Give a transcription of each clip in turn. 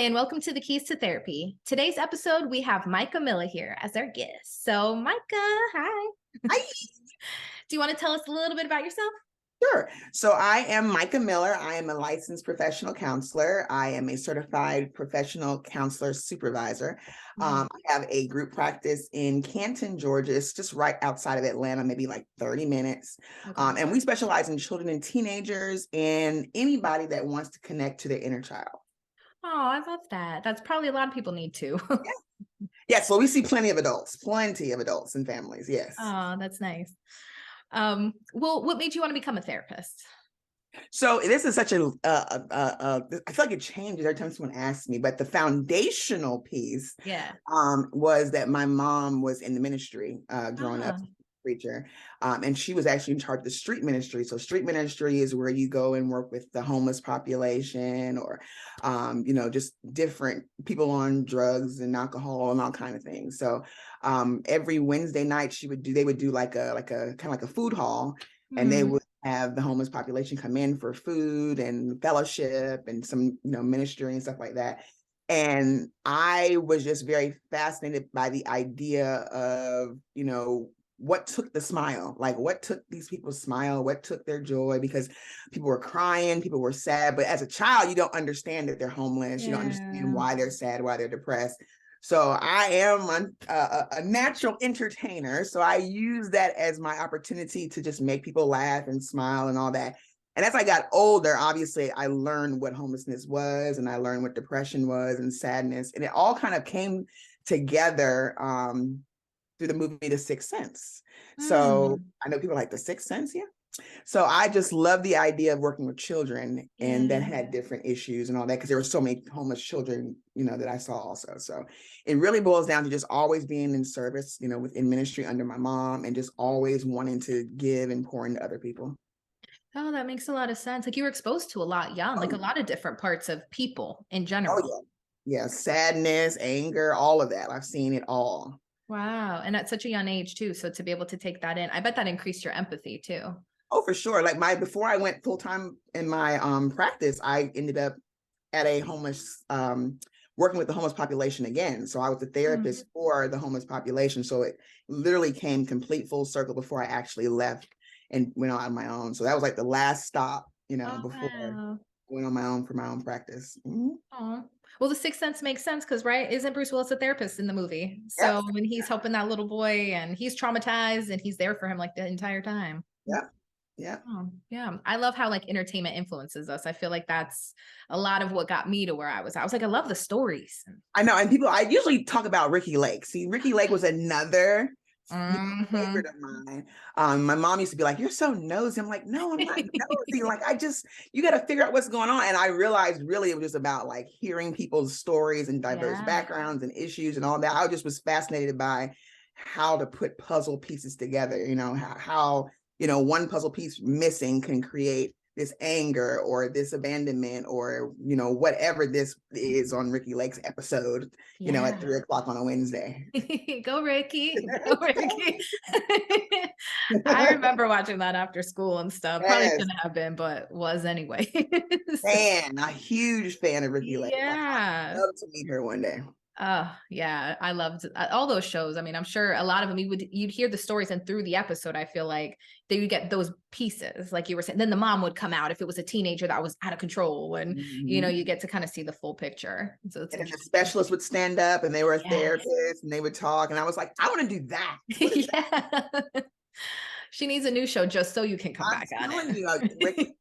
and welcome to the Keys to Therapy. Today's episode, we have Mikah Miller here as our guest. So, Mikah, hi. Hi. Do you want to tell us a little bit about yourself? Sure. So I am Mikah Miller. I am a licensed professional counselor. I am a certified professional counselor supervisor. I have a group practice in Canton, Georgia. It's just right outside of Atlanta, maybe like 30 minutes. Okay. And we specialize in children and teenagers and anybody that wants to connect to their inner child. Oh, I love that. That's probably a lot of people need to. Yes. Well, we see plenty of adults and families. Yes. Oh, that's nice. Well, what made you want to become a therapist? So this is such I feel like it changes every time someone asks me, but the foundational piece was that my mom was in the ministry growing up, preacher, and she was actually in charge of the street ministry. So street ministry is where you go and work with the homeless population or just different people on drugs and alcohol and all kind of things. So every Wednesday night they would do like a kind of like a food hall, and they would have the homeless population come in for food and fellowship and some, ministry and stuff like that. And I was just very fascinated by the idea of, what took the smile, like what took these people's smile, what took their joy, because people were crying, people were sad. But as a child, you don't understand that they're homeless. You don't understand why they're sad, why they're depressed. So I am a natural entertainer. So I use that as my opportunity to just make people laugh and smile and all that. And as I got older, obviously, I learned what homelessness was, and I learned what depression was and sadness. And it all kind of came together through the movie The Sixth Sense. So I know people like The Sixth Sense, yeah. So I just love the idea of working with children and that had different issues and all that, because there were so many homeless children, that I saw also. So it really boils down to just always being in service, within ministry under my mom, and just always wanting to give and pour into other people. Oh, that makes a lot of sense. Like you were exposed to a lot young, like a lot of different parts of people in general. Oh, yeah. Yeah. Sadness, anger, all of that. I've seen it all. Wow. And at such a young age too. So to be able to take that in, I bet that increased your empathy too. Oh, for sure. Like before I went full time in my practice, I ended up at a homeless working with the homeless population again. So I was a therapist for the homeless population. So it literally came complete full circle before I actually left and went on my own. So that was like the last stop, before I went on my own for my own practice. Oh, well, The Sixth Sense makes sense because, right, isn't Bruce Willis a therapist in the movie? So when he's helping that little boy and he's traumatized and he's there for him like the entire time. Yeah. Yeah. Oh, yeah. I love how like entertainment influences us. I feel like that's a lot of what got me to where I was. I was like, I love the stories. I know. And I usually talk about Ricky Lake. See, Ricky Lake was another favorite of mine. My mom used to be like, "You're so nosy." I'm like, "No, I'm not nosy. Like, you got to figure out what's going on." And I realized really it was just about like hearing people's stories and diverse backgrounds and issues and all that. I just was fascinated by how to put puzzle pieces together, how one puzzle piece missing can create this anger or this abandonment or, whatever this is on Ricky Lake's episode, at 3:00 on a Wednesday. Go, Ricky. Go, Ricky. I remember watching that after school and stuff. Probably shouldn't have been, but was anyway. A huge fan of Ricky Lake. Yeah. I'd love to meet her one day. Oh, yeah. I loved all those shows. I mean, I'm sure a lot of them you'd hear the stories, and through the episode, I feel like they would get those pieces, like you were saying. Then the mom would come out if it was a teenager that was out of control, and you get to kind of see the full picture. So and the specialist would stand up and they were a therapist and they would talk. And I was like, I want to do that. Yeah. She needs a new show just so you can come back on it. Ricky,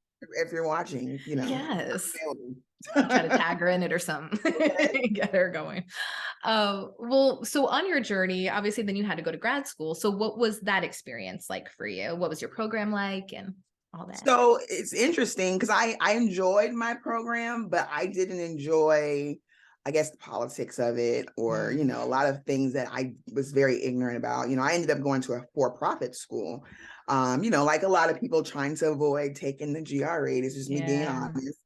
if you're watching, Yes. Try to tag her in it or something. Get her going. Well, so on your journey, obviously then you had to go to grad school. So what was that experience like for you? What was your program like and all that? So it's interesting because I enjoyed my program, but I didn't enjoy, I guess, the politics of it or, a lot of things that I was very ignorant about. I ended up going to a for-profit school, like a lot of people trying to avoid taking the GRE. This is me being honest,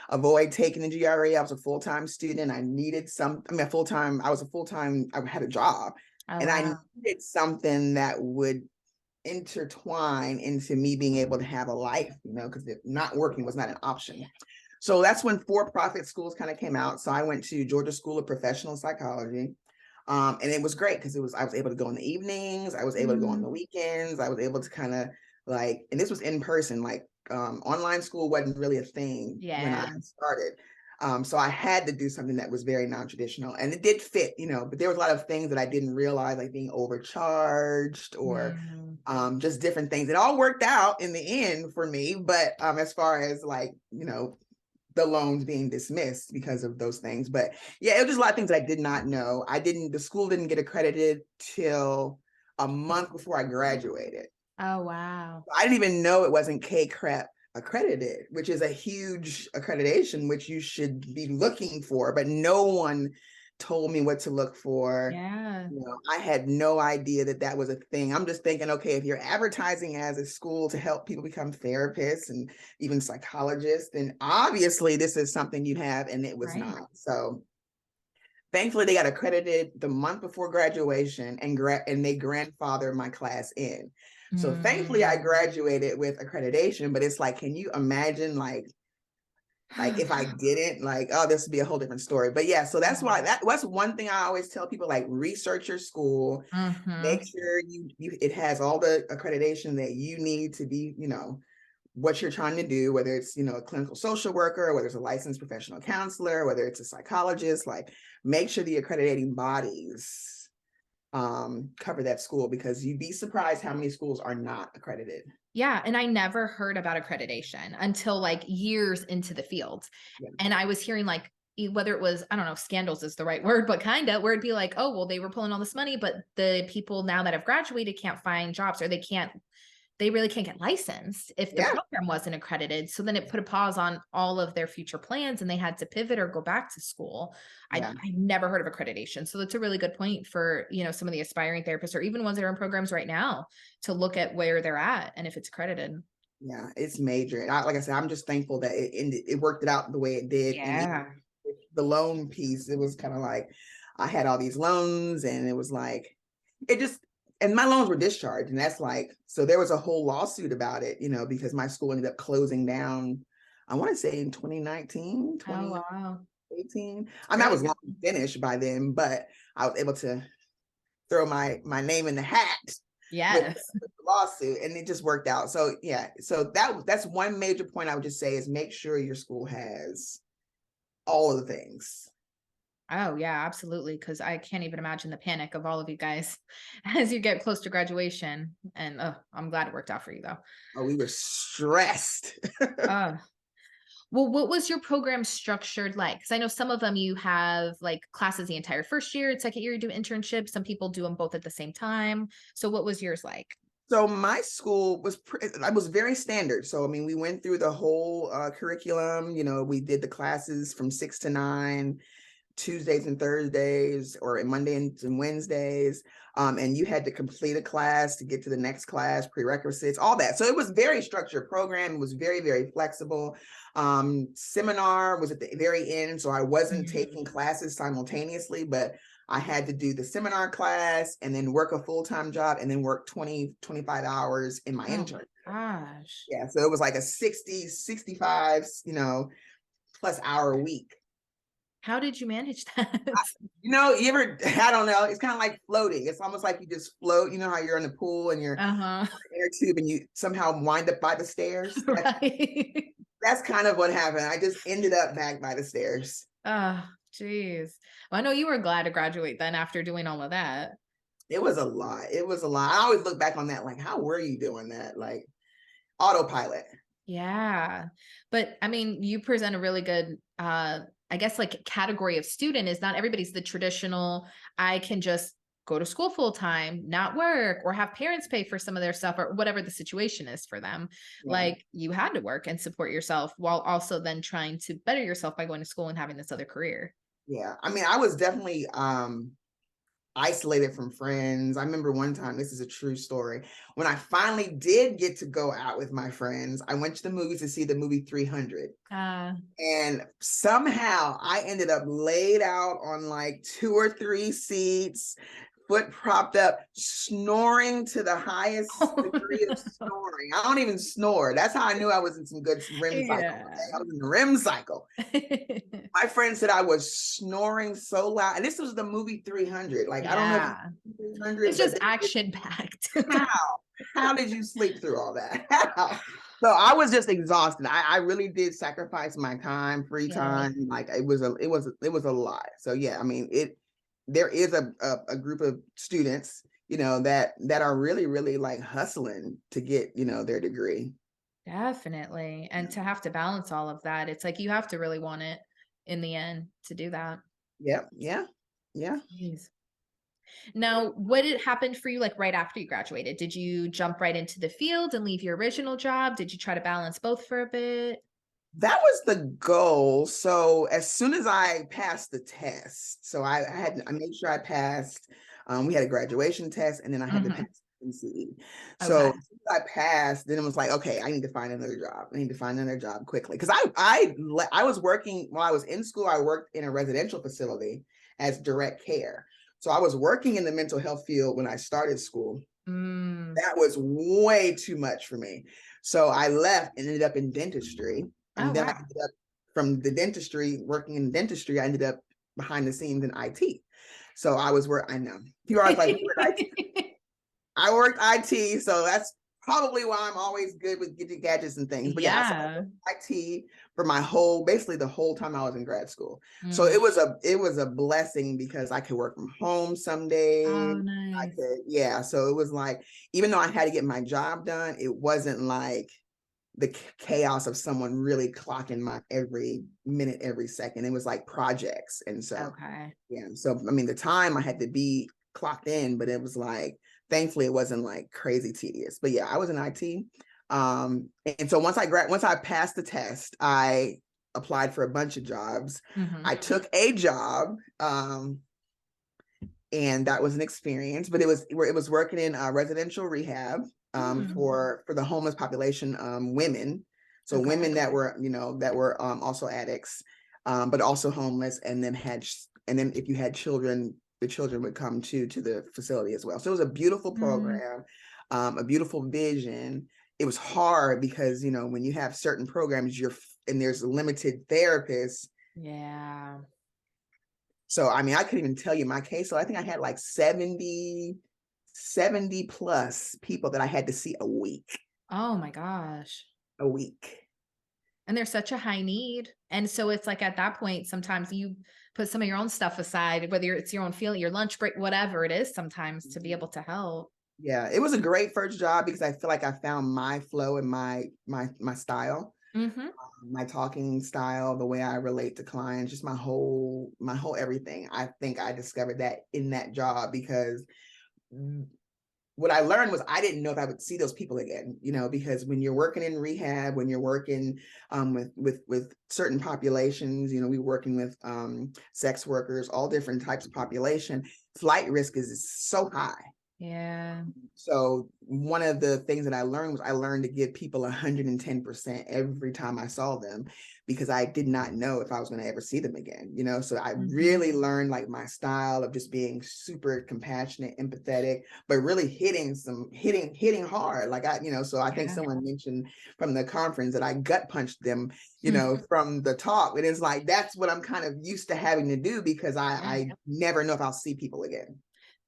avoid taking the GRE. I was a full-time student. I needed I had a job and I needed something that would intertwine into me being able to have a life, because not working was not an option. So that's when for-profit schools kind of came out. So I went to Georgia School of Professional Psychology. And it was great because I was able to go in the evenings, I was able to go on the weekends, I was able to kind of like, and this was in person, like online school wasn't really a thing when I started. So I had to do something that was very non-traditional, and it did fit, but there was a lot of things that I didn't realize, like being overcharged or just different things. It all worked out in the end for me, but as far as like, the loans being dismissed because of those things. But yeah, it was just a lot of things that I did not know. The school didn't get accredited till a month before I graduated. Oh, wow. I didn't even know it wasn't KCREP accredited, which is a huge accreditation, which you should be looking for, but no one told me what to look for. Yeah. I had no idea that was a thing. I'm just thinking, okay, if you're advertising as a school to help people become therapists and even psychologists, then obviously this is something you have, and it was not. So thankfully they got accredited the month before graduation, and they grandfathered my class in. So thankfully I graduated with accreditation, but it's like, can you imagine like if I didn't, like, oh, this would be a whole different story. But yeah, so that's why that's one thing I always tell people, like, research your school, make sure it has all the accreditation that you need to be, what you're trying to do, whether it's, a clinical social worker, whether it's a licensed professional counselor, whether it's a psychologist, like make sure the accrediting bodies cover that school, because you'd be surprised how many schools are not accredited. Yeah. And I never heard about accreditation until like years into the field. Yeah. And I was hearing like, whether it was, I don't know if scandals is the right word, but kind of, where it'd be like, oh, well, they were pulling all this money, but the people now that have graduated can't find jobs, or they really can't get licensed if the program wasn't accredited. So then it put a pause on all of their future plans, and they had to pivot or go back to school. I never heard of accreditation. So that's a really good point for, some of the aspiring therapists, or even ones that are in programs right now, to look at where they're at and if it's accredited. Yeah, it's major. And like I said, I'm just thankful that it worked it out the way it did. Yeah. And the loan piece, it was kind of like, I had all these loans, and it was like, and my loans were discharged. And that's like, so there was a whole lawsuit about it, because my school ended up closing down, I want to say in 2019, 2018. I mean, I was long finished by then, but I was able to throw my name in the hat. Yes. With the lawsuit, and it just worked out. So yeah, so that's one major point I would just say, is make sure your school has all of the things. Oh yeah, absolutely. Cause I can't even imagine the panic of all of you guys as you get close to graduation. And I'm glad it worked out for you though. Oh, we were stressed. Well, what was your program structured like? Cause I know some of them you have like classes the entire first year, second year you do internships. Some people do them both at the same time. So what was yours like? So my school was very standard. So, I mean, we went through the whole curriculum, we did the classes from 6 to 9, Tuesdays and Thursdays, or Mondays and Wednesdays. And you had to complete a class to get to the next class, prerequisites, all that. So it was very structured program. It was very, very flexible. Seminar was at the very end. So I wasn't taking classes simultaneously, but I had to do the seminar class and then work a full-time job, and then work 20, 25 hours in my internship. Gosh. Yeah. So it was like a 60, 65, plus hour a week. How did you manage that? I don't know. It's kind of like floating. It's almost like you just float. You know how you're in the pool and you're in an air tube, and you somehow wind up by the stairs. Right. That's kind of what happened. I just ended up back by the stairs. Oh, geez. Well, I know you were glad to graduate then after doing all of that. It was a lot. I always look back on that, like, how were you doing that? Like autopilot. Yeah. But I mean, you present a really good, I guess like category of student. Is not everybody's the traditional, I can just go to school full time, not work, or have parents pay for some of their stuff, or whatever the situation is for them. Yeah. Like you had to work and support yourself while also then trying to better yourself by going to school and having this other career. Yeah. I mean, I was definitely isolated from friends. I remember one time, this is a true story, when I finally did get to go out with my friends, I went to the movies to see the movie 300. And somehow I ended up laid out on like 2 or 3 seats, foot propped up, snoring to the highest degree of snoring. I don't even snore. That's how I knew I was in some good REM cycle. Okay? I was in the REM cycle. My friend said I was snoring so loud. And this was the movie 300. Like, I don't know if 300. It's just action packed. How did you sleep through all that? How? So I was just exhausted. I really did sacrifice my time, free time. Like it was a lot. So yeah, I mean, there is a group of students, that are really, really like hustling to get, their degree. Definitely. And to have to balance all of that, it's like you have to really want it in the end to do that. Yep. Yeah. Yeah. Jeez. Now, what had happened for you like right after you graduated? Did you jump right into the field and leave your original job? Did you try to balance both for a bit? That was the goal. So as soon as I passed the test, so I made sure I passed. We had a graduation test, and then I had to pass MCE. So as soon as I passed, then it was like, okay, I need to find another job. I need to find another job quickly because I was working while I was in school. I worked in a residential facility as direct care. So I was working in the mental health field when I started school. That was way too much for me. So I left and ended up in dentistry. And then I ended up from the dentistry, working in dentistry, I ended up behind the scenes in IT. So I know. People are like, I worked IT. So that's probably why I'm always good with getting gadgets and things. But yeah, so I worked IT for basically the whole time I was in grad school. So it was a blessing because I could work from home some days. Oh, nice. So it was like, even though I had to get my job done, it wasn't like the chaos of someone really clocking my every minute, every second. It was like projects. And so, so, I mean, the time I had to be clocked in, but it was like, thankfully it wasn't like crazy tedious, but yeah, I was in IT. And so once I passed the test, I applied for a bunch of jobs. I took a job, and that was an experience, but it was working in residential rehab. For the homeless population, women. So women that were also addicts, but also homeless, and then if you had children, the children would come to the facility as well. So it was a beautiful program, a beautiful vision. It was hard because, when you have certain programs, and there's limited therapists. Yeah. So, I mean, I couldn't even tell you my case. So I think I had like 70 plus people that I had to see a week. Oh my gosh. A week. And there's such a high need. And so it's like at that point, sometimes you put some of your own stuff aside, whether it's your own feeling, your lunch break, whatever it is, sometimes to be able to help. Yeah, it was a great first job because I feel like I found my flow and my style. My talking style, the way I relate to clients, just my whole everything. I think I discovered that in that job because what I learned was I didn't know if I would see those people again, because when you're working in rehab, when you're working with certain populations, we're working with sex workers, all different types of population, flight risk is so high. Yeah. So one of the things that I learned to give people 110% every time I saw them, because I did not know if I was going to ever see them again, So I really learned like my style of just being super compassionate, empathetic, but really hitting hard. Like so I think someone mentioned from the conference that I gut punched them, from the talk. And it's like, that's what I'm kind of used to having to do because I never know if I'll see people again.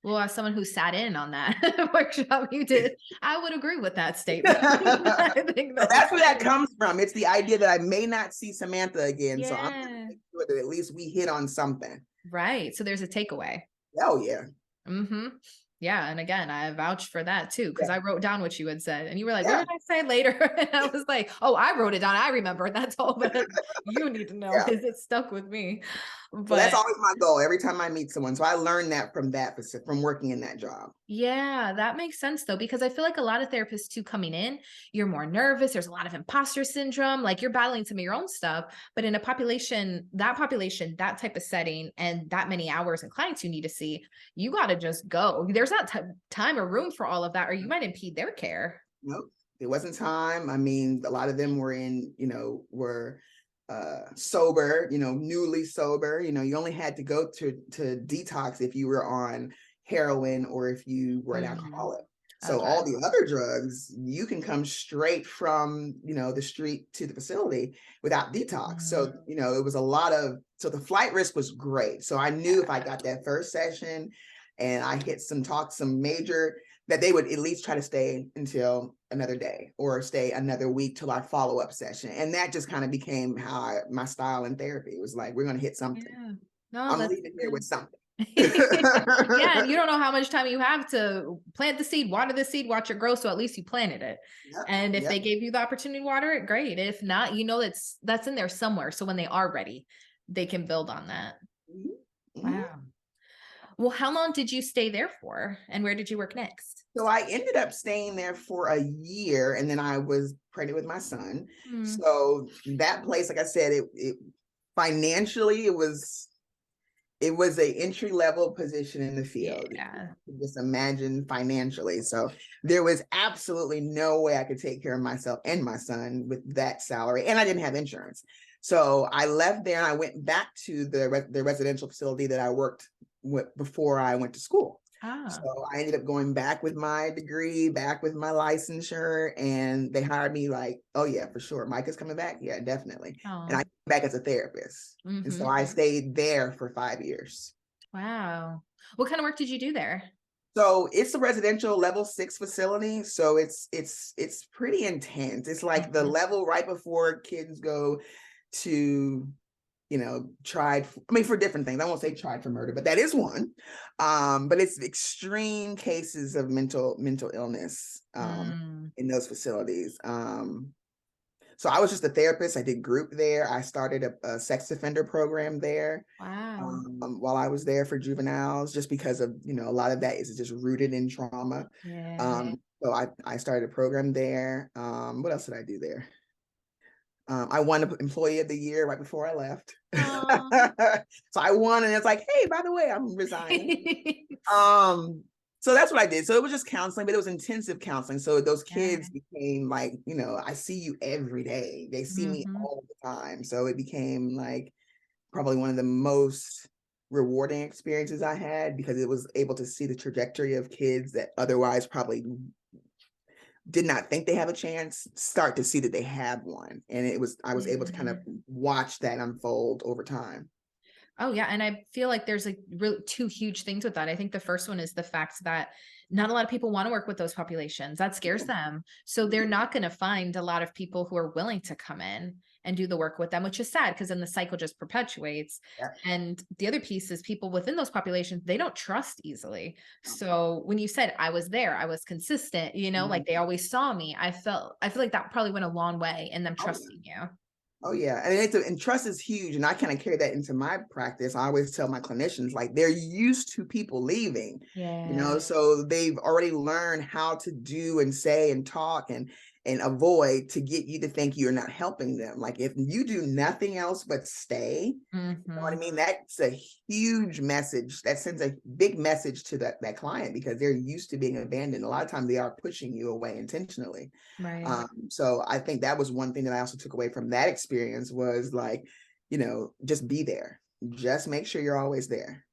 Well, as someone who sat in on that workshop you did, I would agree with that statement. I think that's where that comes from. It's the idea that I may not see Samantha again. So I'm going to make sure that at least we hit on something. Right. So there's a takeaway. Oh, yeah. Yeah. And again, I vouched for that too, because I wrote down what you had said and you were like, what did I say later? And I was like, oh, I wrote it down. I remember. That's all that you need to know is it stuck with me. But that's always my goal every time I meet someone. So I learned that from working in that job. Yeah, that makes sense though, because I feel like a lot of therapists too coming in, you're more nervous. There's a lot of imposter syndrome. Like you're battling some of your own stuff, but in that type of setting and that many hours and clients you need to see, you got to just go. There's not time or room for all of that, or you might impede their care. Nope. There wasn't time. I mean, a lot of them were sober, newly sober. You only had to go to detox if you were on heroin or if you were an alcoholic. So all the other drugs, you can come straight from, the street to the facility without detox. So, it was a lot of, so the flight risk was great. So I knew if I got that first session and I hit some major, that they would at least try to stay until another day or stay another week till our follow-up session. And that just kind of became my style in therapy. It was like, we're going to hit something. Yeah. No, I'm leaving here with something. Yeah, and you don't know how much time you have to plant the seed, water the seed, watch it grow. So at least you planted it. Yep, and if they gave you the opportunity to water it, great. If not, that's in there somewhere. So when they are ready, they can build on that. Mm-hmm. Wow. Well, how long did you stay there for? And where did you work next? So I ended up staying there for a year, and then I was pregnant with my son. So that place, like I said, it financially, it was an entry-level position in the field. Yeah. Just imagine financially. So there was absolutely no way I could take care of myself and my son with that salary. And I didn't have insurance. So I left there and I went back to the residential facility that I worked with before I went to school. So I ended up going back with my degree, back with my licensure, and they hired me like, oh yeah, for sure. Mikah's coming back. Yeah, definitely. And I came back as a therapist. And so I stayed there for 5 years. Wow. What kind of work did you do there? So it's a residential level 6 facility. So it's pretty intense. It's like the level right before kids go to, for different things. I won't say tried for murder, but that is one. But it's extreme cases of mental illness in those facilities. So I was just a therapist. I did group there. I started a sex offender program there. Wow. While I was there for juveniles, just because of, a lot of that is just rooted in trauma. Yeah. So I started a program there. What else did I do there? I won Employee of the Year right before I left. So I won, and it's like, hey, by the way, I'm resigning. So that's what I did. So it was just counseling, but it was intensive counseling. So those kids became like, I see you every day. They see me all the time. So it became like probably one of the most rewarding experiences I had, because it was able to see the trajectory of kids that otherwise probably did not think they have a chance, start to see that they have one. And I was able to kind of watch that unfold over time. Oh yeah. And I feel like there's really two huge things with that. I think the first one is the fact that not a lot of people want to work with those populations. That scares them. So they're not going to find a lot of people who are willing to come in and do the work with them, which is sad, because then the cycle just perpetuates. Yeah. And the other piece is people within those populations, they don't trust easily. So when you said I was there, I was consistent, like they always saw me, I feel like that probably went a long way in them trusting you. Oh yeah. And trust is huge. And I kind of carry that into my practice. I always tell my clinicians, like, they're used to people leaving, so they've already learned how to do and say and talk and avoid to get you to think you're not helping them. Like, if you do nothing else but stay, you know what I mean? That's a huge message. That sends a big message to that client, because they're used to being abandoned. A lot of times they are pushing you away intentionally. Right. So I think that was one thing that I also took away from that experience, was like, just be there. Just make sure you're always there.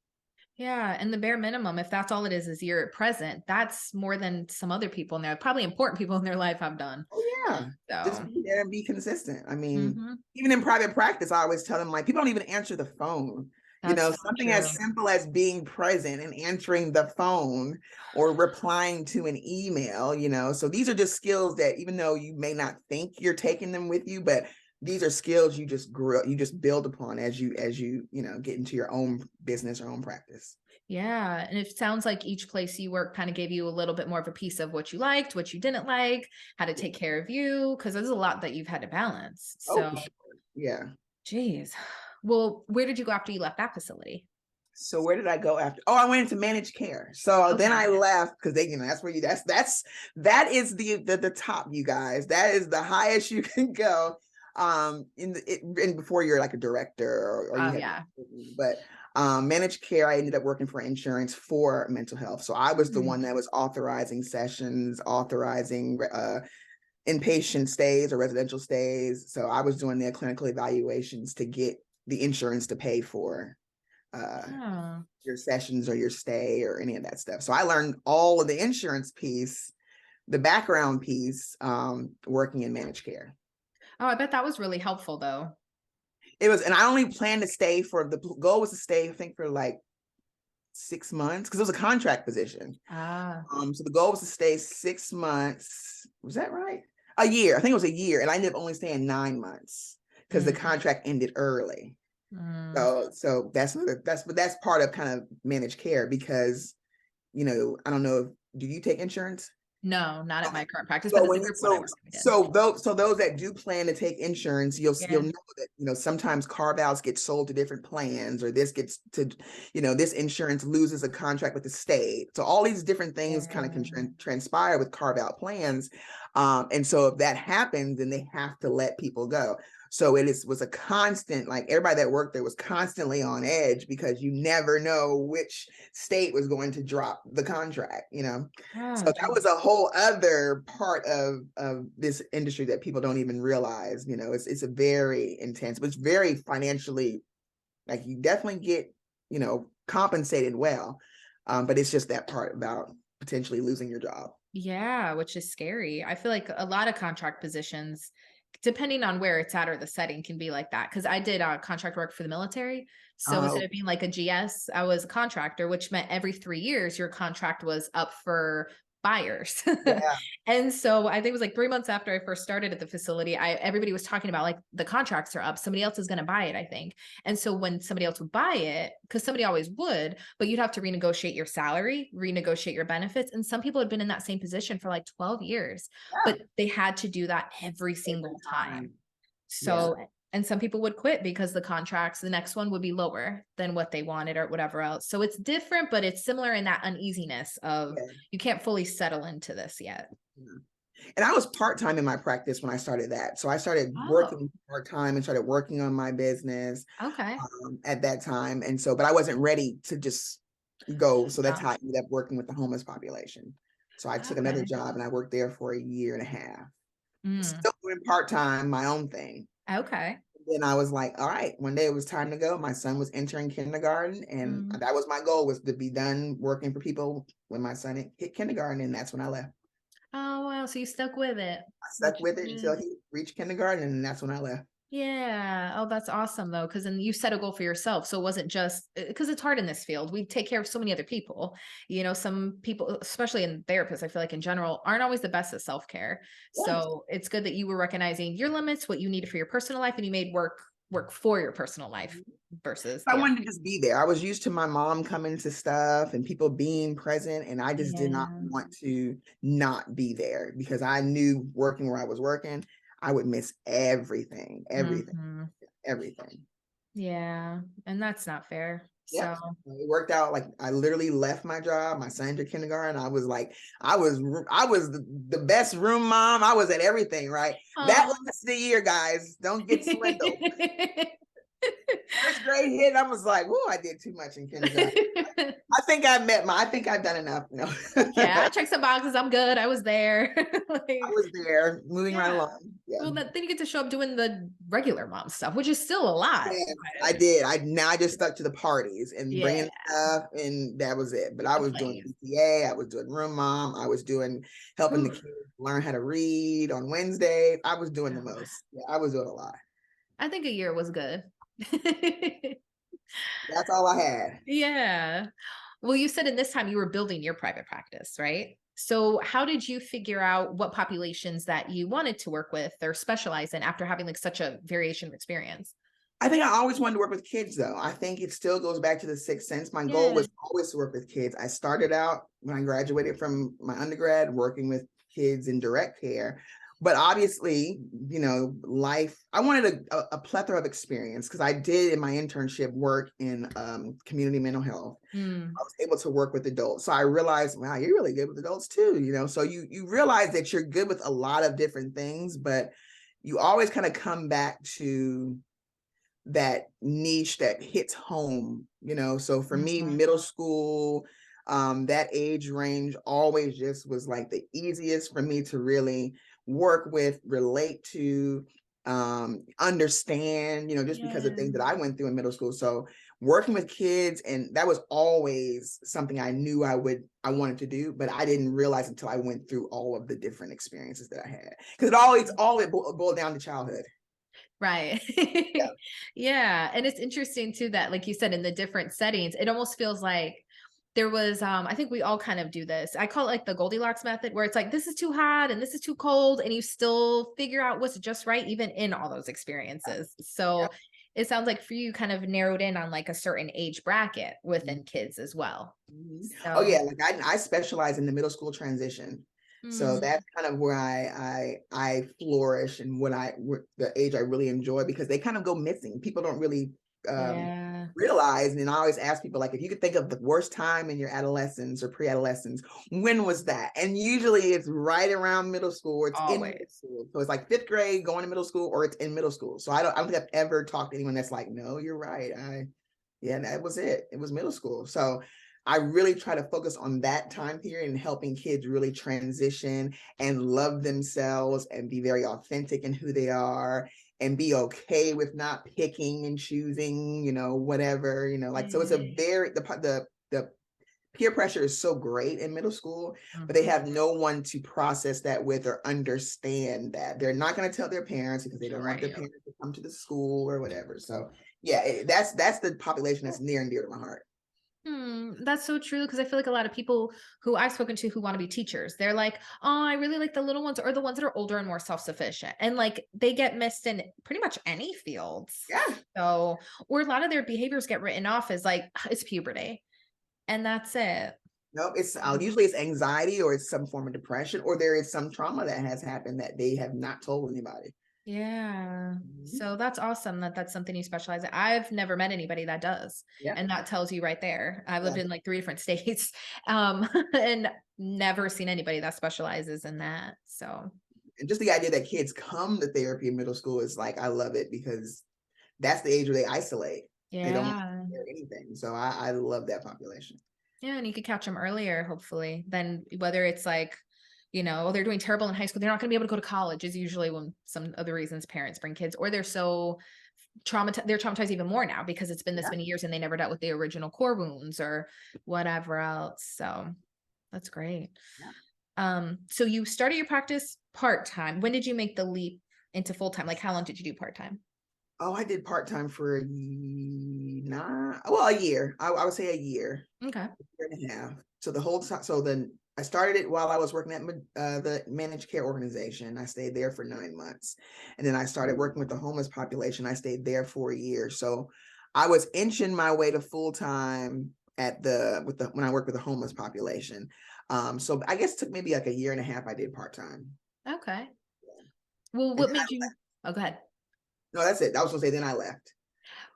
Yeah. And the bare minimum, if that's all it is you're present, that's more than some other people in there, probably important people in their life have done. Oh yeah. So just be there and be consistent. I mean, even in private practice, I always tell them, like, people don't even answer the phone. That's something as simple as being present and answering the phone or replying to an email, so these are just skills that, even though you may not think you're taking them with you, but these are skills you just build upon as you get into your own business or own practice. Yeah. And it sounds like each place you work kind of gave you a little bit more of a piece of what you liked, what you didn't like, how to take care of you, because there's a lot that you've had to balance. So, sure. Yeah. Geez. Well, where did you go after you left that facility? So where did I go after? Oh, I went into managed care. So then I left, because that's where that is the top, you guys. That is the highest you can go. And before you're like a director or you have, but managed care, I ended up working for insurance for mental health. So I was the one that was authorizing sessions, authorizing inpatient stays or residential stays. So I was doing their clinical evaluations to get the insurance to pay for your sessions or your stay or any of that stuff. So I learned all of the insurance piece, the background piece, working in managed care. Oh, I bet that was really helpful though. It was, and I only planned to stay the goal was to stay, I think, for like 6 months, because it was a contract position. So the goal was to stay 6 months. Was that right? A year. I think it was a year. And I ended up only staying 9 months because the contract ended early. So that's part of kind of managed care, because, you know, I don't know, do you take insurance? No, not at my current practice. So those that do plan to take insurance, you'll know that, you know, sometimes carve-outs get sold to different plans, or this gets to, you know, this insurance loses a contract with the state. So all these different things kind of can transpire with carve-out plans. And so if that happens, then they have to let people go. So was a constant, like everybody that worked there was constantly on edge, because you never know which state was going to drop the contract, you know? So that was a whole other part of this industry that people don't even realize. You know, it's a very intense, but it's very financially, like, you definitely get, you know, compensated well. But it's just that part about potentially losing your job. Yeah, which is scary. I feel like a lot of contract positions, depending on where it's at or the setting, can be like that. Because I did contract work for the military. So instead of being like a GS, I was a contractor, which meant every 3 years your contract was up for buyers. And so I think it was like 3 months after I first started at the facility, everybody was talking about like the contracts are up, somebody else is going to buy it, I think. And so when somebody else would buy it, because somebody always would, but you'd have to renegotiate your salary, renegotiate your benefits. And some people had been in that same position for like 12 years, but they had to do that every single time. So and some people would quit because the contracts, the next one would be lower than what they wanted or whatever else. So it's different, but it's similar in that uneasiness of you can't fully settle into this yet. And I was part-time in my practice when I started that. So I started working part-time and started working on my business at that time. And so, but I wasn't ready to just go. So that's how I ended up working with the homeless population. So I took another job and I worked there for 1.5 years. Still doing part-time, my own thing. Then I was like, all right, one day it was time to go. My son was entering kindergarten, and that was my goal, was to be done working for people when my son hit kindergarten. And that's when I left. Oh, wow. So you stuck with it. I stuck with it until he reached kindergarten, and that's when I left. Yeah. Oh, that's awesome though. Cause then you set a goal for yourself. So it wasn't just because it's hard in this field. We take care of so many other people. You know, some people, especially in therapists, I feel like in general, aren't always the best at self-care. So it's good that you were recognizing your limits, what you needed for your personal life, and you made work for your personal life versus. I wanted to just be there. I was used to my mom coming to stuff and people being present, and I just did not want to not be there, because I knew working where I was working, I would miss everything. Yeah. And that's not fair. So it worked out. Like, I literally left my job. My son entered kindergarten. I was like, I was the best room mom. I was at everything, right? That lasted a year, guys. Don't get swindled. First grade hit, I was like, "Oh, I did too much in kindergarten." I think I've done enough. No. I checked some boxes. I'm good. I was there. I was there, moving right along. Well, then you get to show up doing the regular mom stuff, which is still a lot. I did. I just stuck to the parties and bringing stuff, and that was it. But I was doing PTA. I was doing room mom. I was helping the kids learn how to read on Wednesday. I was doing the most. I was doing a lot. I think a year was good. That's all I had. Yeah. Well, you said in this time you were building your private practice, right? So how did you figure out what populations that you wanted to work with or specialize in after having like such a variation of experience? I think I always wanted to work with kids, though. I think it still goes back to the sixth sense. My goal was always to work with kids. I started out when I graduated from my undergrad working with kids in direct care. But obviously, you know, I wanted a plethora of experience, because I did in my internship work in community mental health. I was able to work with adults. So I realized, wow, you're really good with adults too, you know? So you realize that you're good with a lot of different things, but you always kind of come back to that niche that hits home, you know? So for me, middle school, that age range always just was like the easiest for me to really work with, relate to, understand, you know, just because of things that I went through in middle school. So working with kids, and that was always something I knew I wanted to do, but I didn't realize until I went through all of the different experiences that I had, because it boiled down to childhood. Right. Yeah. Yeah. And it's interesting too that, like you said, in the different settings, it almost feels like there was, I think we all kind of do this. I call it like the Goldilocks method, where it's like, this is too hot and this is too cold, and you still figure out what's just right, even in all those experiences. So it sounds like for you kind of narrowed in on like a certain age bracket within kids as well. So. Oh yeah, like I specialize in the middle school transition. So that's kind of where I flourish, and the age I really enjoy, because they kind of go missing. People don't really realize. And I always ask people, like, if you could think of the worst time in your adolescence or pre-adolescence, when was that? And usually it's right around middle school, or it's in middle school. So it's like 5th grade going to middle school, or it's in middle school. So I don't think I've ever talked to anyone that's like, no, you're right. That was it. It was middle school. So I really try to focus on that time period and helping kids really transition and love themselves and be very authentic in who they are, and be okay with not picking and choosing, whatever, like, so it's a very, the peer pressure is so great in middle school, but they have no one to process that with or understand that. They're not going to tell their parents because they don't want their parents to come to the school or whatever. So yeah, that's the population that's near and dear to my heart. That's so true, because I feel like a lot of people who I've spoken to who want to be teachers, they're like, oh, I really like the little ones, or the ones that are older and more self-sufficient. And like they get missed in pretty much any fields. Yeah. So, or a lot of their behaviors get written off as like, it's puberty. And that's it. Nope. Usually it's anxiety, or it's some form of depression, or there is some trauma that has happened that they have not told anybody. Yeah. So that's awesome that that's something you specialize in. I've never met anybody that does. Yeah. And that tells you right there. I've lived in like 3 different states, and never seen anybody that specializes in that. So. And just the idea that kids come to therapy in middle school is like, I love it, because that's the age where they isolate. Yeah. They don't hear anything. So I love that population. Yeah. And you could catch them earlier, hopefully, than whether it's like, they're doing terrible in high school, they're not going to be able to go to college, is usually when some of the reasons parents bring kids, or they're so they're traumatized even more now because it's been this many years and they never dealt with the original core wounds or whatever else. So that's great. Yeah. So you started your practice part-time. When did you make the leap into full-time? Like, how long did you do part-time? Oh, I did part-time for a year. I would say a year. Okay. A year and a half. So the whole time, so then I started it while I was working at the managed care organization. I stayed there for 9 months. And then I started working with the homeless population. I stayed there for a year. So I was inching my way to full-time when I worked with the homeless population. So I guess it took maybe like a year and a half I did part-time. Okay. Well, what made you, go ahead. No, that's it. I was gonna say, then I left.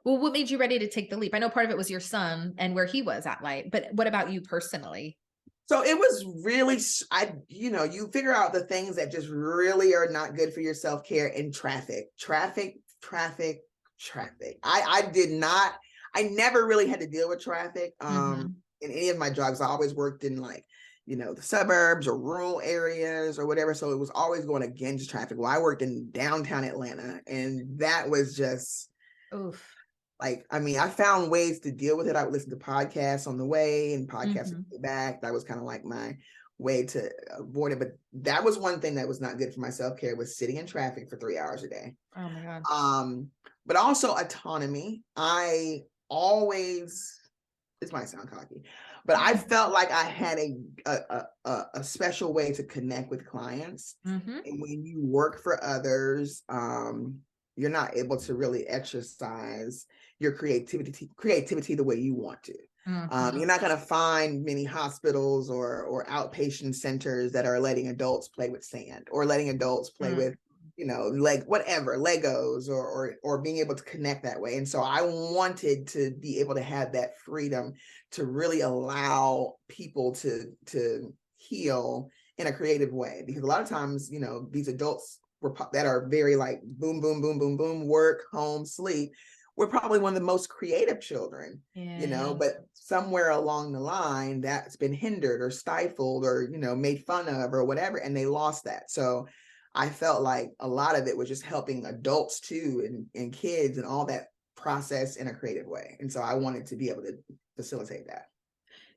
Well, what made you ready to take the leap? I know part of it was your son and where he was at Light, but what about you personally? So it was really, you figure out the things that just really are not good for your self-care in traffic. I never really had to deal with traffic in any of my jobs. I always worked in like, the suburbs or rural areas or whatever. So it was always going against traffic. Well, I worked in downtown Atlanta, and that was just, oof. Like, I found ways to deal with it. I would listen to podcasts on the way and podcasts on the way back. That was kind of like my way to avoid it. But that was one thing that was not good for my self-care, was sitting in traffic for 3 hours a day. Oh my God. But also autonomy. I always, this might sound cocky, but I felt like I had a special way to connect with clients. And when you work for others, you're not able to really exercise your creativity the way you want to. You're not going to find many hospitals or outpatient centers that are letting adults play with sand, or letting adults play with, whatever, Legos, or being able to connect that way. And so I wanted to be able to have that freedom to really allow people to heal in a creative way, because a lot of times, these adults that are very like boom, boom, boom, boom, boom, work, home, sleep, we're probably one of the most creative children, but somewhere along the line that's been hindered or stifled or, made fun of or whatever, and they lost that. So I felt like a lot of it was just helping adults too, and kids and all that process in a creative way. And so I wanted to be able to facilitate that.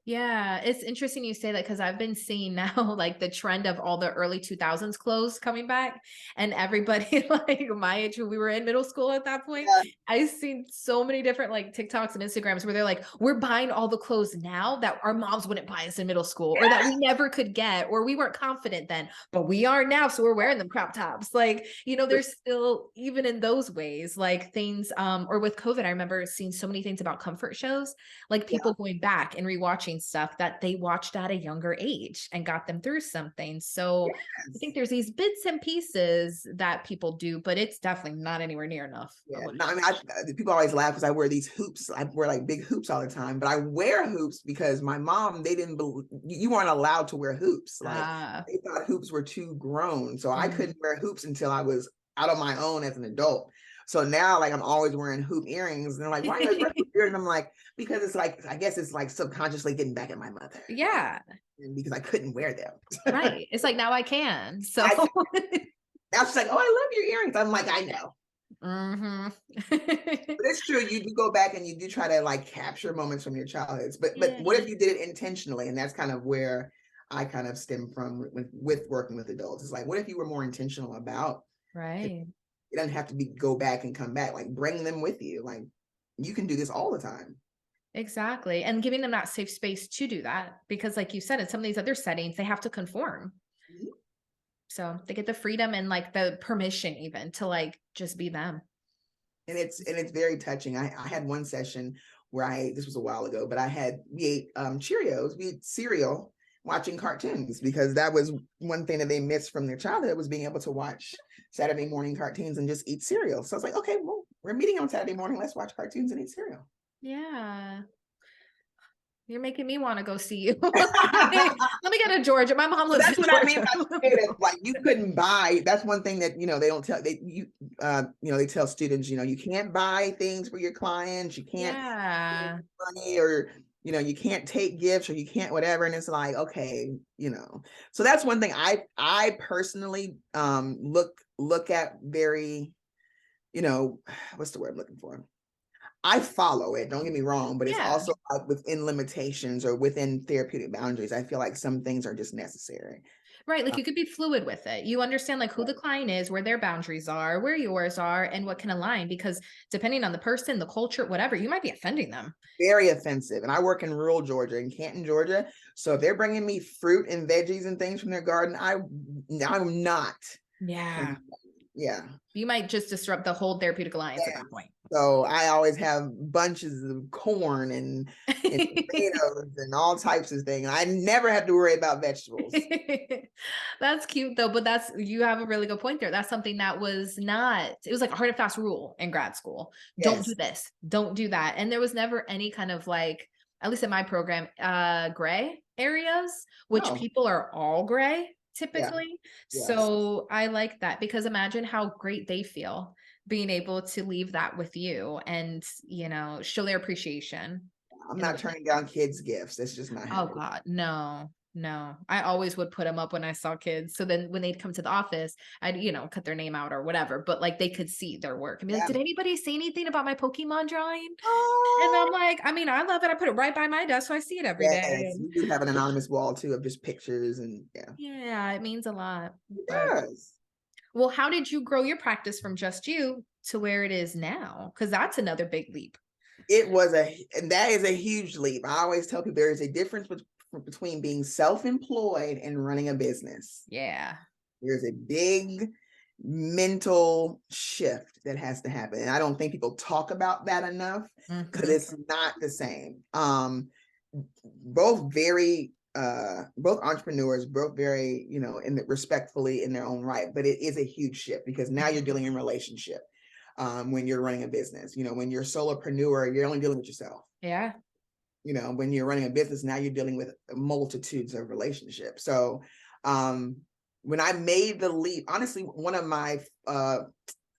Yeah, it's interesting you say that because I've been seeing now like the trend of all the early 2000s clothes coming back, and everybody like my age when we were in middle school at that point, Yeah. I've seen so many different like TikToks and Instagrams where they're like, we're buying all the clothes now that our moms wouldn't buy us in middle school or that we never could get, or we weren't confident then, but we are now. So we're wearing them crop tops. Like, you know, there's still, even in those ways, like things, or with COVID, I remember seeing so many things about comfort shows, like people going back and rewatching stuff that they watched at a younger age and got them through something. So I think there's these bits and pieces that people do, but it's definitely not anywhere near enough. Yeah, no, I mean, people always laugh because I wear these hoops. I wear like big hoops all the time, but I wear hoops because my mom, they didn't believe you weren't allowed to wear hoops. Like they thought hoops were too grown. So I couldn't wear hoops until I was out on my own as an adult. So now, like, I'm always wearing hoop earrings, and they're like, "Why are you wearing hoop earrings?" And I'm like, "Because it's like, I guess it's like subconsciously getting back at my mother." Yeah, and because I couldn't wear them. Right. It's like now I can. So now she's like, "Oh, I love your earrings." I'm like, "I know." But it's true. You do go back and you do try to like capture moments from your childhoods. But what if you did it intentionally? And that's kind of where I kind of stem from with working with adults. It's like, what if you were more intentional about? Right. It doesn't have to be go back and come back. Like bring them with you. Like you can do this all the time. Exactly. And giving them that safe space to do that, because like you said, in some of these other settings, they have to conform. Mm-hmm. So they get the freedom and like the permission even to like just be them. And it's very touching. I had one session where this was a while ago, but we ate Cheerios, we ate cereal watching cartoons, because that was one thing that they missed from their childhood, was being able to watch Saturday morning cartoons and just eat cereal. So I was like, okay, well, we're meeting on Saturday morning. Let's watch cartoons and eat cereal. Yeah. You're making me want to go see you. Let me go to Georgia. My mom lives in Georgia. That's what I mean by like you couldn't buy. That's one thing that they don't tell they tell students, you can't buy things for your clients. You can't give money, or you can't take gifts, or you can't whatever. And it's like, okay, So that's one thing I personally look at very, what's the word I'm looking for? I follow it, don't get me wrong, but it's also like within limitations or within therapeutic boundaries. I feel like some things are just necessary. Right. Like you could be fluid with it. You understand like who the client is, where their boundaries are, where yours are, and what can align, because depending on the person, the culture, whatever, you might be offending them. Very offensive. And I work in rural Georgia, in Canton, Georgia. So if they're bringing me fruit and veggies and things from their garden, I'm not. Yeah. Yeah. You might just disrupt the whole therapeutic alliance at that point. So I always have bunches of corn and potatoes and all types of things. I never have to worry about vegetables. That's cute though, but you have a really good point there. That's something that it was like a hard and fast rule in grad school. Yes. Don't do this, don't do that. And there was never any kind of like, at least in my program, gray areas, which people are all gray typically. Yeah. Yes. So I like that, because imagine how great they feel being able to leave that with you and, show their appreciation. I'm not turning down kids' gifts. It's just not happening. Oh God, no. I always would put them up when I saw kids. So then when they'd come to the office, I'd, cut their name out or whatever, but like they could see their work and be like, did anybody say anything about my Pokemon drawing? And I'm like, I love it. I put it right by my desk, so I see it every day. We do have an anonymous wall too of just pictures and Yeah, it means a lot. It does. Well, how did you grow your practice from just you to where it is now? Because that's another big leap. And that is a huge leap. I always tell people there is a difference between being self-employed and running a business. Yeah. There's a big mental shift that has to happen. And I don't think people talk about that enough, because it's not the same. Both entrepreneurs, both very, respectfully in their own right, but it is a huge shift, because now you're dealing in relationship. When you're running a business, when you're a solopreneur, you're only dealing with yourself. Yeah. When you're running a business, now you're dealing with multitudes of relationships. So, when I made the leap, honestly, one of my, I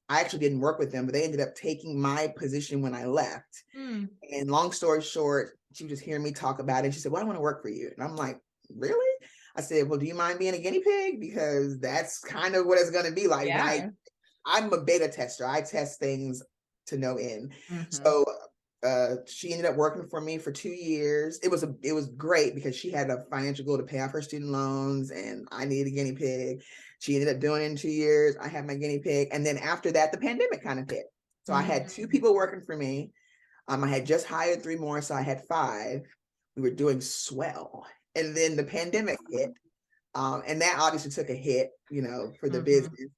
actually didn't work with them, but they ended up taking my position when I left. And long story short, she was just hearing me talk about it. She said, well, I want to work for you. And I'm like, really? I said, well, do you mind being a guinea pig? Because that's kind of what it's going to be like. Yeah. I'm a beta tester. I test things to no end. So she ended up working for me for 2 years. It was great because she had a financial goal to pay off her student loans, and I needed a guinea pig. She ended up doing it in 2 years. I had my guinea pig. And then after that, the pandemic kind of hit. So I had 2 people working for me. I had just hired 3 more, so I had 5. We were doing swell. And then the pandemic hit. And that obviously took a hit, for the business.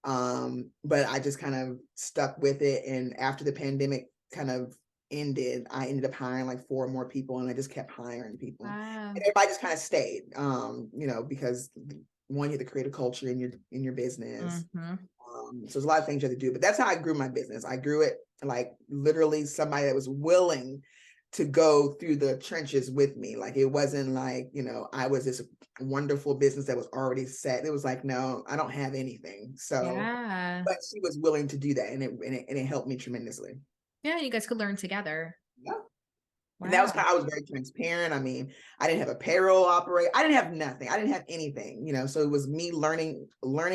But I just kind of stuck with it. And after the pandemic kind of ended, I ended up hiring like 4 more people, and I just kept hiring people. Wow. And everybody just kind of stayed, because one, you have to create a culture in your business. So there's a lot of things you have to do, but that's how I grew my business. I grew it like literally somebody that was willing to go through the trenches with me. Like, it wasn't like, I was this wonderful business that was already set. It was like, no, I don't have anything. So, but she was willing to do that. And it helped me tremendously. Yeah. You guys could learn together. Yeah. Wow. And that was I was very transparent. I mean, I didn't have a payroll operator. I didn't have nothing. I didn't have anything, so it was me learning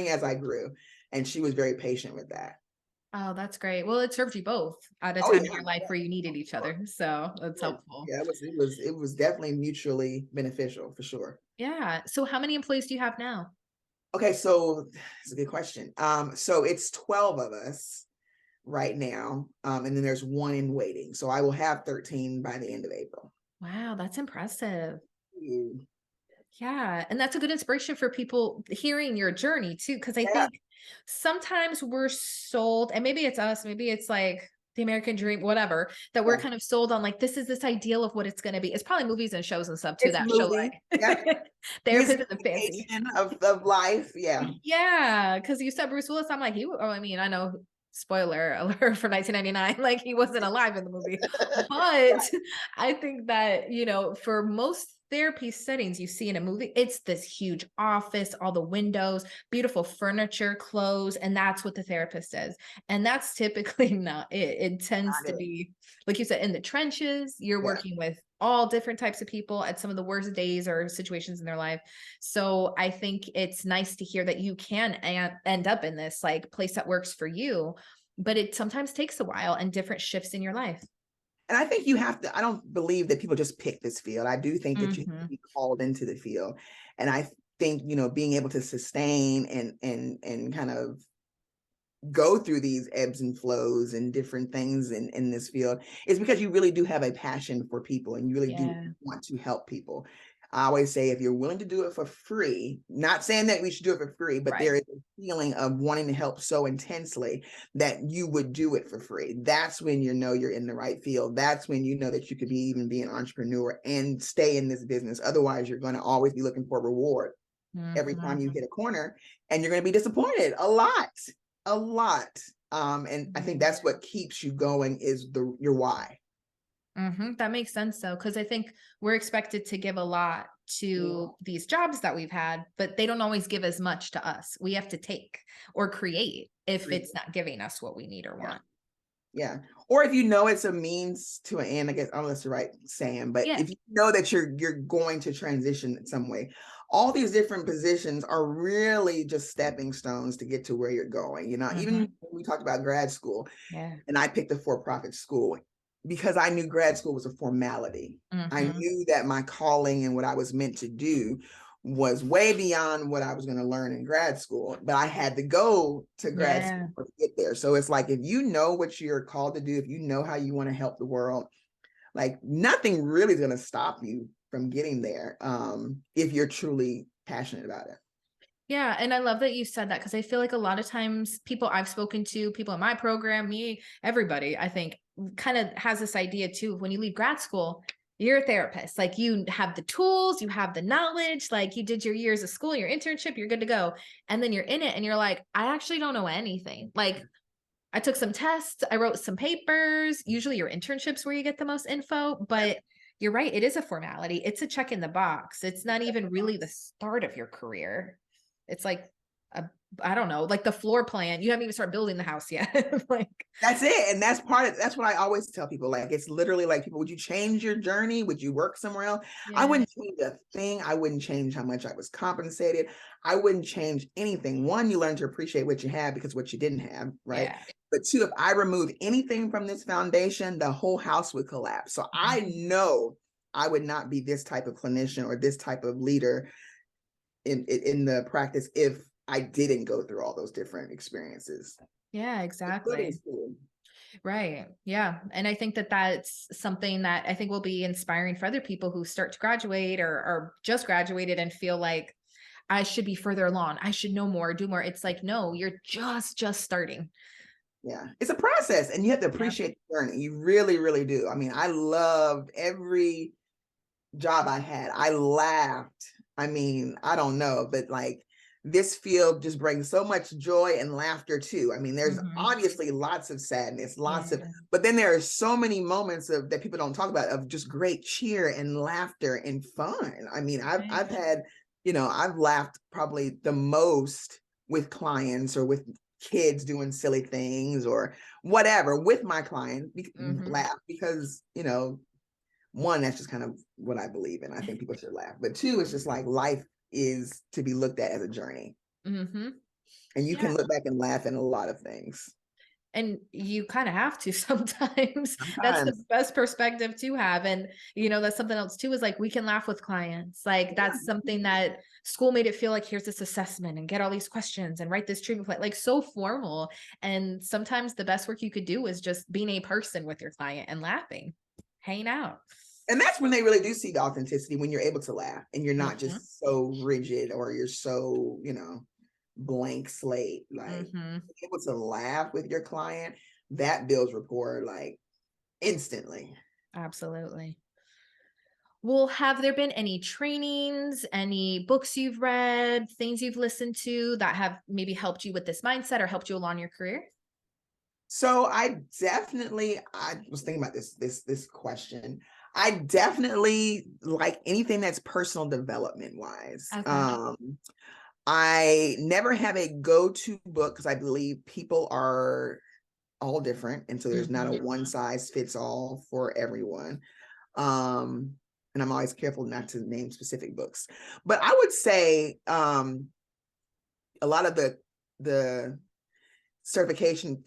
as I grew. And she was very patient with that. Oh, that's great. Well, it served you both at a time in your life where you needed each other. So that's helpful. Yeah, it was definitely mutually beneficial for sure. Yeah. So how many employees do you have now? Okay, so it's a good question. So it's 12 of us right now. And then there's 1 in waiting. So I will have 13 by the end of April. Wow, that's impressive. Yeah. And that's a good inspiration for people hearing your journey too. Cause I think sometimes we're sold, and maybe it's us, maybe it's like the American dream, whatever, that we're kind of sold on, like, this ideal of what it's going to be. It's probably movies and shows and stuff too, that show like Therapist in the fancy of life. Yeah. Yeah. Cause you said Bruce Willis. I'm like, I know, spoiler alert for 1999, like, he wasn't alive in the movie, but I think that, for most therapy settings you see in a movie, it's this huge office, all the windows, beautiful furniture, clothes, and that's what the therapist is. And that's typically not it. It tends to be, like you said, in the trenches. You're working with all different types of people at some of the worst days or situations in their life. So I think it's nice to hear that you can end up in this like place that works for you, but it sometimes takes a while and different shifts in your life. And I think you have to, I don't believe that people just pick this field. I do think that you have to be called into the field. And I think, being able to sustain and kind of go through these ebbs and flows and different things in this field is because you really do have a passion for people, and you really do want to help people. I always say, if you're willing to do it for free, not saying that we should do it for free, but there is a feeling of wanting to help so intensely that you would do it for free. That's when you're in the right field. That's when you know that you could even be an entrepreneur and stay in this business. Otherwise, you're going to always be looking for reward every time you hit a corner, and you're going to be disappointed a lot. And I think that's what keeps you going is your why. That makes sense though, because I think we're expected to give a lot to these jobs that we've had, but they don't always give as much to us. We have to take or create if it's not giving us what we need or want. Yeah. Or if it's a means to an end, I guess, I don't know if that's the right saying, but if you know that you're going to transition in some way, all these different positions are really just stepping stones to get to where you're going. Even when we talked about grad school, and I picked a for-profit school because I knew grad school was a formality. I knew that my calling and what I was meant to do was way beyond what I was going to learn in grad school, but I had to go to grad school to get there. So it's like, if you know what you're called to do, if you know how you want to help the world, like, nothing really is going to stop you from getting there, if you're truly passionate about it. Yeah. And I love that you said that, because I feel like a lot of times people I've spoken to, people in my program, me, everybody, I think, kind of has this idea too. When you leave grad school, you're a therapist. Like, you have the tools, you have the knowledge, like, you did your years of school, your internship, you're good to go. And then you're in it and you're like, I actually don't know anything. Like, I took some tests, I wrote some papers. Usually your internships where you get the most info, but you're right. It is a formality. It's a check in the box. It's not even really the start of your career. It's like I don't know, like the floor plan. You haven't even started building the house yet. Like, that's it. And that's what I always tell people. Like, it's literally like, people, would you change your journey? Would you work somewhere else? I wouldn't change a thing. I wouldn't change how much I was compensated. I wouldn't change anything. One, you learn to appreciate what you have because what you didn't have, right? But two, if I remove anything from this foundation, the whole house would collapse. So I know I would not be this type of clinician or this type of leader in the practice if I didn't go through all those different experiences. Yeah, exactly. Right. Yeah. And I think that that's something that I think will be inspiring for other people who start to graduate or just graduated and feel like I should be further along. I should know more, do more. It's like, no, you're just starting. Yeah, it's a process and you have to appreciate the journey. You really, really do. I mean, I loved every job I had. I laughed. I mean, I don't know, but like this field just brings so much joy and laughter too. I mean, there's obviously lots of sadness, but then there are so many moments that people don't talk about of just great cheer and laughter and fun. I mean, I've had, I've laughed probably the most with clients or with kids doing silly things or whatever with my client, laugh because, one, that's just kind of what I believe in. I think people should laugh. But two, it's just like life is to be looked at as a journey. And you can look back and laugh in a lot of things. And you kind of have to sometimes. That's the best perspective to have. And, that's something else too, is like, we can laugh with clients. Like that's something that school made it feel like, here's this assessment and get all these questions and write this treatment plan, like so formal. And sometimes the best work you could do is just being a person with your client and laughing, hanging out. And that's when they really do see the authenticity, when you're able to laugh and you're not just so rigid or you're so, blank slate. Like able to laugh with your client, that builds rapport like instantly. Absolutely. Well, have there been any trainings, any books you've read, things you've listened to that have maybe helped you with this mindset or helped you along your career? So I was thinking about this question. I definitely like anything that's personal development wise. Okay. I never have a go-to book because I believe people are all different. And so there's not a one size fits all for everyone. And I'm always careful not to name specific books. But I would say a lot of the certification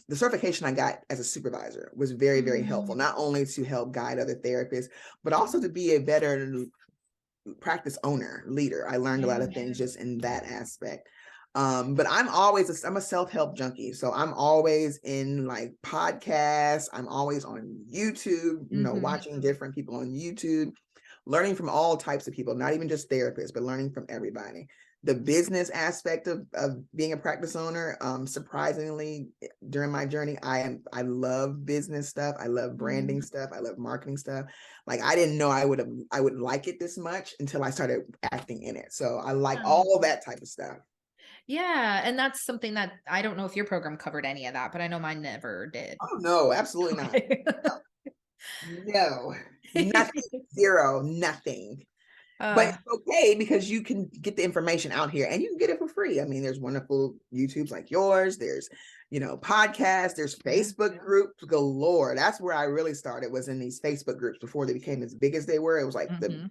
I got as a supervisor was very, very helpful, not only to help guide other therapists, but also to be a better practice owner, leader. I learned a lot of things just in that aspect. But I'm a self-help junkie. So I'm always in like podcasts. I'm always on YouTube, watching different people on YouTube, learning from all types of people, not even just therapists, but learning from everybody. The business aspect of being a practice owner, surprisingly, during my journey, I love business stuff. I love branding stuff. I love marketing stuff. Like I didn't know I would like it this much until I started acting in it. So I like all that type of stuff. Yeah. And that's something that I don't know if your program covered any of that, but I know mine never did. Oh, no, absolutely not. No, nothing, zero, nothing. But it's okay because you can get the information out here and you can get it for free. I mean, there's wonderful YouTubes like yours. There's, podcasts, there's Facebook groups galore. That's where I really started, was in these Facebook groups before they became as big as they were. It was like the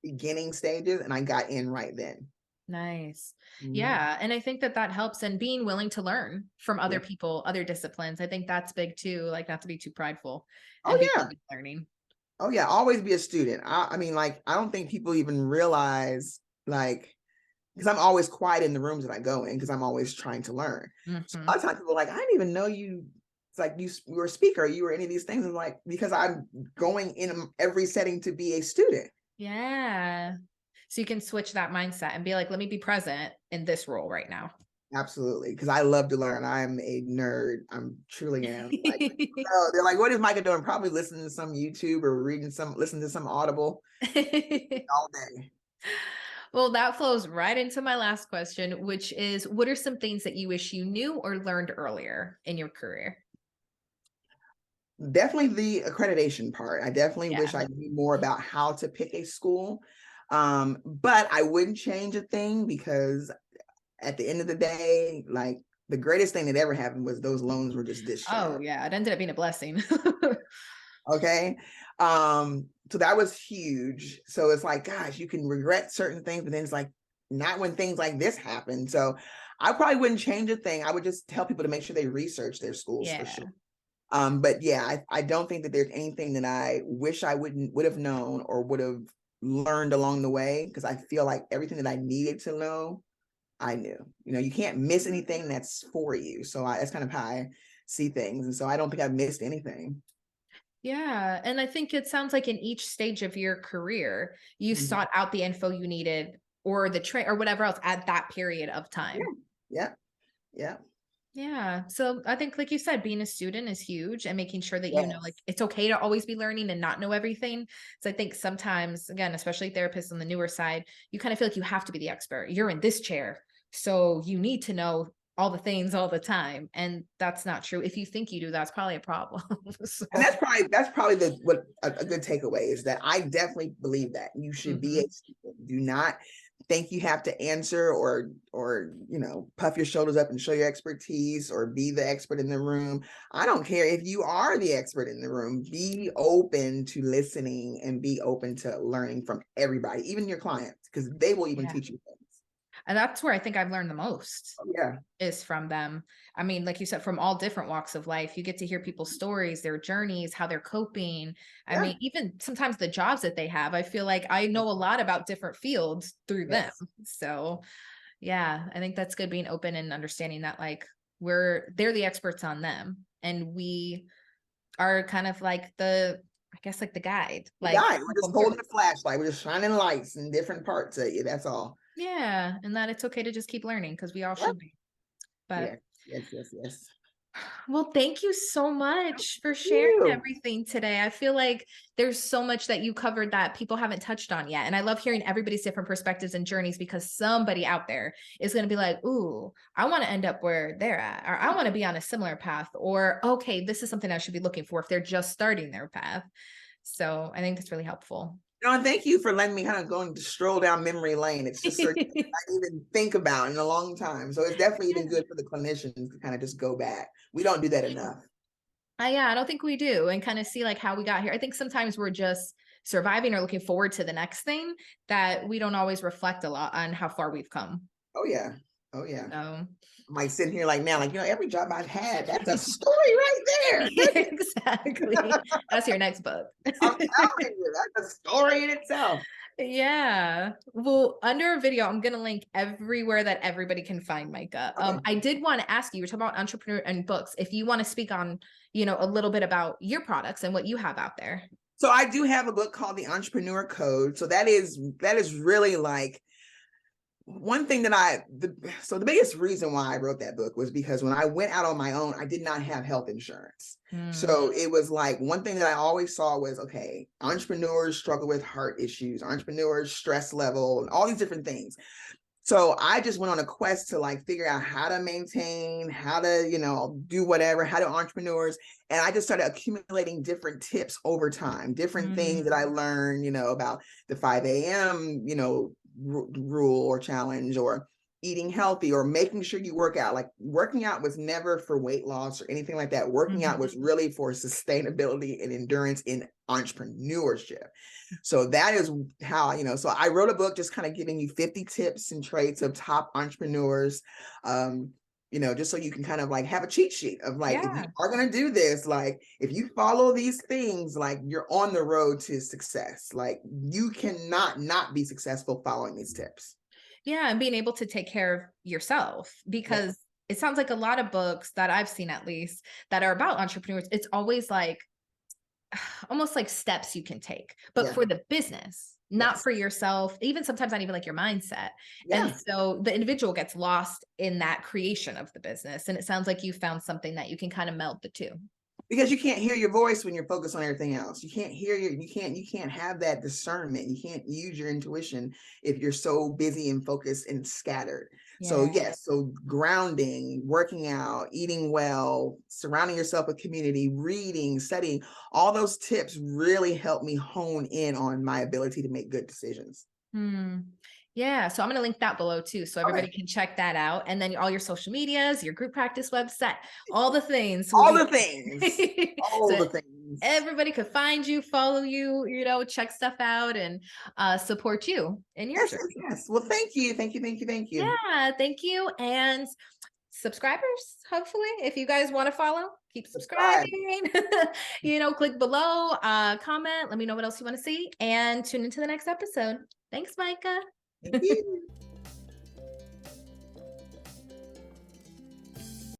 beginning stages and I got in right then. Nice. Yeah. And I think that helps, and being willing to learn from other people, other disciplines. I think that's big too, like not to be too prideful. Learning. Oh yeah, always be a student. I mean, like, I don't think people even realize, like, because I'm always quiet in the rooms that I go in because I'm always trying to learn. So a lot of times people are like, I didn't even know you. It's like you were a speaker, you were any of these things. And like, because I'm going in every setting to be a student. Yeah. So you can switch that mindset and be like, let me be present in this role right now. Absolutely. Because I love to learn. I'm a nerd. I'm truly am. Like, they're like, what is Mikah doing? Probably listening to some YouTube or listening to some Audible all day. Well, that flows right into my last question, which is, what are some things that you wish you knew or learned earlier in your career? Definitely the accreditation part. I definitely wish I knew more about how to pick a school. But I wouldn't change a thing because at the end of the day, like the greatest thing that ever happened was those loans were just discharged. Oh yeah, it ended up being a blessing. Okay. So that was huge. So it's like, gosh, you can regret certain things, but then it's like not when things like this happen. So I probably wouldn't change a thing. I would just tell people to make sure they research their schools for sure. But yeah, I don't think that there's anything that I wish I would have known or would have learned along the way, because I feel like everything that I needed to know, I knew. You know, you can't miss anything that's for you. So that's kind of how I see things. And so I don't think I've missed anything. Yeah. And I think it sounds like in each stage of your career, you sought out the info you needed or the train or whatever else at that period of time. Yeah. Yeah. Yeah. So I think, like you said, being a student is huge, and making sure that, you know, like it's okay to always be learning and not know everything. So I think sometimes, again, especially therapists on the newer side, you kind of feel like you have to be the expert. You're in this chair, so you need to know all the things all the time. And that's not true. If you think you do, that's probably a problem. So. And that's probably what a good takeaway is, that I definitely believe that you should be a student. Do not think you have to answer or you know, puff your shoulders up and show your expertise or be the expert in the room. I don't care if you are the expert in the room. Be open to listening and be open to learning from everybody, even your clients, because they will even teach you things. And that's where I think I've learned the most. Is from them. I mean, like you said, from all different walks of life, you get to hear people's stories, their journeys, how they're coping. I mean, even sometimes the jobs that they have, I feel like I know a lot about different fields through them. So yeah, I think that's good, being open and understanding that like they're the experts on them. And we are kind of like I guess like the guide. Like we're just holding a flashlight. We're just shining lights in different parts of you. That's all. Yeah. And that it's okay to just keep learning, because we all should be. But yes. Well, thank you so much for sharing everything today. I feel like there's so much that you covered that people haven't touched on yet. And I love hearing everybody's different perspectives and journeys, because somebody out there is going to be like, ooh, I want to end up where they're at, or I want to be on a similar path, or, okay, this is something I should be looking for if they're just starting their path. So I think that's really helpful. No, thank you for letting me kind of go and stroll down memory lane. It's just certain I didn't even think about in a long time. So it's definitely even good for the clinicians to kind of just go back. We don't do that enough. Yeah, I don't think we do, and kind of see like how we got here. I think sometimes we're just surviving or looking forward to the next thing, that we don't always reflect a lot on how far we've come. Oh yeah. I'm like sitting here like now, like, you know, every job I've had, that's a story right there. Exactly. That's your next book. I'm telling you, that's a story in itself. Yeah. Well, under a video, I'm going to link everywhere that everybody can find Mikah. I did want to ask you, we're talking about entrepreneur and books, if you want to speak on, you know, a little bit about your products and what you have out there. So I do have a book called The Entrepreneur Code. So that is really like one thing that so the biggest reason why I wrote that book was because when I went out on my own, I did not have health insurance. So it was like one thing that I always saw was, okay, entrepreneurs struggle with heart issues, entrepreneurs stress level, and all these different things. So I just went on a quest to like figure out how to maintain, how to, you know, do whatever, how do entrepreneurs, and I just started accumulating different tips over time, different things that I learned, you know, about the 5 a.m., you know, rule or challenge, or eating healthy, or making sure you work out. Like working out was never for weight loss or anything like that. Working out was really for sustainability and endurance in entrepreneurship. So that is how, you know, so I wrote a book just kind of giving you 50 tips and traits of top entrepreneurs, you know, just so you can kind of like have a cheat sheet of like, if you are going to do this, like if you follow these things, like you're on the road to success. Like you cannot not be successful following these tips. Yeah. And being able to take care of yourself, because it sounds like a lot of books that I've seen, at least, that are about entrepreneurs, it's always like almost like steps you can take, but for the business, not for yourself, even sometimes not even like your mindset. And so the individual gets lost in that creation of the business. And it sounds like you found something that you can kind of meld the two. Because you can't hear your voice when you're focused on everything else. You can't hear you can't have that discernment. You can't use your intuition if you're so busy and focused and scattered. So yes, so grounding, working out, eating well, surrounding yourself with community, reading, studying, all those tips really help me hone in on my ability to make good decisions. Yeah. So I'm going to link that below too. So everybody can check that out. And then all your social medias, your group practice website, all the things. All the things. All the things. Everybody could find you, follow you, check stuff out and support you in your journey. Yes. Well, thank you. Thank you. Yeah. Thank you. And subscribers, hopefully, if you guys want to follow, keep subscribing. Click below, comment, let me know what else you want to see, and tune into the next episode. Thanks, Mikah. Thank you.